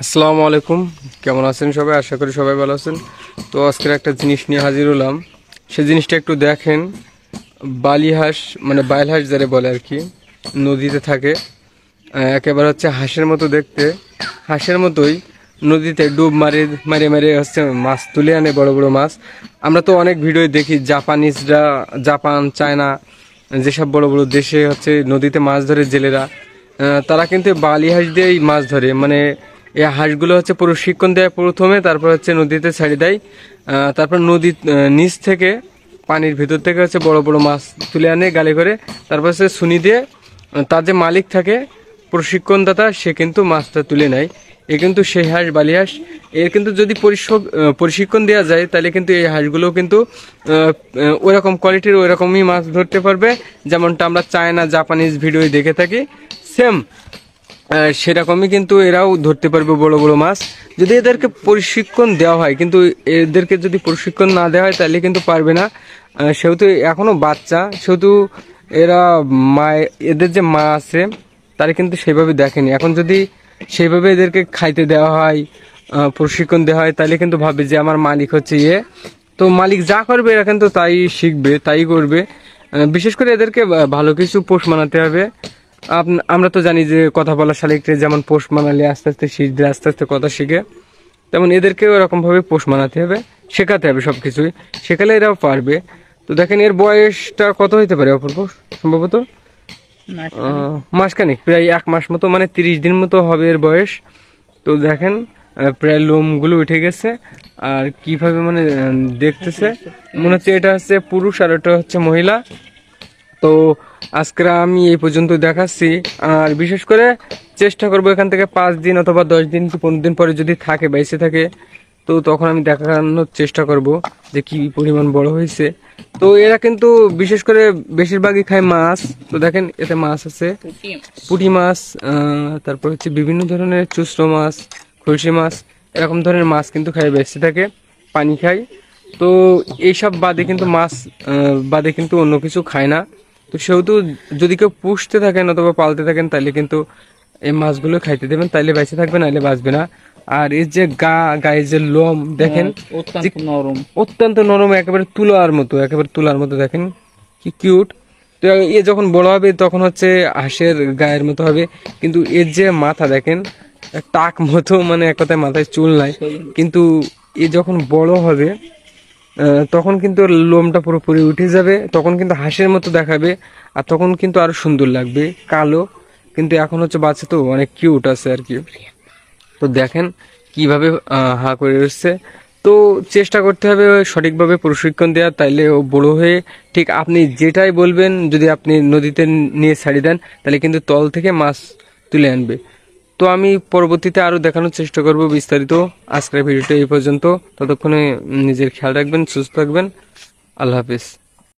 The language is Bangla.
আসসালামু আলাইকুম। কেমন আছেন সবাই? আশা করি সবাই ভালো আছেন। তো আজকের একটা জিনিস নিয়ে হাজির হলাম। সেই জিনিসটা একটু দেখেন। বালি হাঁস মানে বাইল হাঁস যারা বলে আর কি, নদীতে থাকে। একেবারে হচ্ছে হাঁসের মতো দেখতে, হাঁসের মতোই নদীতে ডুব মারে মারে মারে হচ্ছে মাছ তুলে আনে, বড় বড় মাছ। আমরা তো অনেক ভিডিও দেখি, জাপানিজরা, জাপান, চায়না, যেসব বড় বড় দেশে হচ্ছে নদীতে মাছ ধরে জেলেরা, তারা কিন্তু বালি হাঁস দিয়েই মাছ ধরে। মানে এই হাঁসগুলো হচ্ছে প্রশিক্ষণ দেয় প্রথমে, তারপর হচ্ছে নদীতে ছেড়ে দেয়। তারপর নদীর নিচ থেকে, পানির ভিতর থেকে হচ্ছে বড় বড় মাছ তুলে আনে গালে করে। তারপর হচ্ছে ছুনি দিয়ে তার যে মালিক থাকে, প্রশিক্ষণদাতা, সে কিন্তু মাছটা তুলে নেয়। এ কিন্তু সেই হাঁস, বালি হাঁস। এর কিন্তু যদি প্রশিক্ষণ দেওয়া যায়, তাহলে কিন্তু এই হাঁসগুলো কিন্তু ওইরকম কোয়ালিটির, ওইরকমই মাছ ধরতে পারবে, যেমনটা আমরা চায়না, জাপানিজ ভিডিও দেখে থাকি। সেম সেরকমই কিন্তু এরাও ধরতে পারবে বড় বড় মাছ, যদি এদেরকে প্রশিক্ষণ দেওয়া হয়। কিন্তু এদেরকে যদি প্রশিক্ষণ না দেওয়া হয়, তাহলে কিন্তু পারবে না। সেহেতু এখনো বাচ্চা, সেহেতু এরা এদের যে মা আছে, তারা কিন্তু সেভাবে দেখেনি। এখন যদি সেইভাবে এদেরকে খাইতে দেওয়া হয়, প্রশিক্ষণ দেওয়া হয়, তাহলে কিন্তু ভাববে যে আমার মালিক হচ্ছে ইয়ে। তো মালিক যা করবে এরা কিন্তু তাই শিখবে, তাই করবে। বিশেষ করে এদেরকে ভালো কিছু পোষ মানাতে হবে। আমরা তো জানি যে কথা বলা শালিককে যেমন পোষ মানালে আস্তে আস্তে শিখবে, আস্তে আস্তে কথা শিখে, তেমন এদেরকেও এরকম ভাবে পোষ মানাতে হবে, শেখাতে হবে সবকিছুই। শেখালে এরাও পারবে। তো দেখেন, এর বয়সটা কত হইতে পারে অপূর্ব? সম্ভবত মাসখানেক, প্রায় 1 মাস মতো, মানে 30 দিন মতো হবে এর বয়স। তো দেখেন, প্রায় লোমগুলো উঠে গেছে। আর কিভাবে মানে দেখতেছে, মনে হচ্ছে এটা হচ্ছে পুরুষ আর এটা হচ্ছে মহিলা। তো আজকে আমি এই পর্যন্ত দেখাচ্ছি। আর বিশেষ করে চেষ্টা করবো এখান থেকে 5 দিন অথবা 10 দিন কি 15 দিন পরে যদি থাকে, বাইসে থাকে, তো তখন আমি দেখানোর চেষ্টা করব যে কি পরিমাণ বড় হয়েছে। তো এরা কিন্তু বিশেষ করে বেশিরভাগই খায় মাছ। তো দেখেন, এতে মাছ আছে, পুঁটি মাছ, তারপর হচ্ছে বিভিন্ন ধরনের চুসরো মাছ, খলসি মাছ, এরকম ধরনের মাছ কিন্তু খায়, বেঁচে থাকে, পানি খায়। তো এইসব বাদে কিন্তু মাছ বাদে কিন্তু অন্য কিছু খায় না। তো সেহেতু যদি কেউ পুষতে থাকেন অথবা পালতে থাকেন, তাহলে কিন্তু এই মাছগুলো খাইতে দেবেন, তাইলে বেঁচে থাকবে, নাহলে বাঁচবে না। আর এর যে গায়ের যে লোম দেখেন, অত্যন্ত নরম, অত্যন্ত নরম, একেবারে তুলার মতো, একেবারে তুলার মতো। দেখেন কি কিউট। তো এ যখন বড় হবে তখন হচ্ছে হাঁসের গায়ের মতো হবে। কিন্তু এর যে মাথা দেখেন, টাক মতো, মানে এক কথায় মাথায় চুল নাই। কিন্তু এ যখন বড় হবে, তখন কিন্তু ওর লোমটা পুরোপুরি উঠে যাবে, তখন কিন্তু হাঁসের মতো দেখাবে। আর তখন কিন্তু আরো সুন্দর লাগবে, কালো। কিন্তু এখন হচ্ছে বাচ্চা, তো অনেক কিউট আছে আর কি। তো দেখেন কিভাবে হা করে এসছে। তো চেষ্টা করতে হবে সঠিকভাবে প্রশিক্ষণ দেওয়া, তাইলে ও বড় হয়ে ঠিক আপনি যেটাই বলবেন, যদি আপনি নদীতে নিয়ে ছাড়িয়ে দেন, তাহলে কিন্তু তল থেকে মাছ তুলে আনবে। তো আমি পরবর্তীতে আরো দেখানোর চেষ্টা করব বিস্তারিত। আজকের ভিডিওটা এই পর্যন্ত। ততক্ষণে নিজের খেয়াল রাখবেন, সুস্থ থাকবেন। আল্লাহ হাফিজ।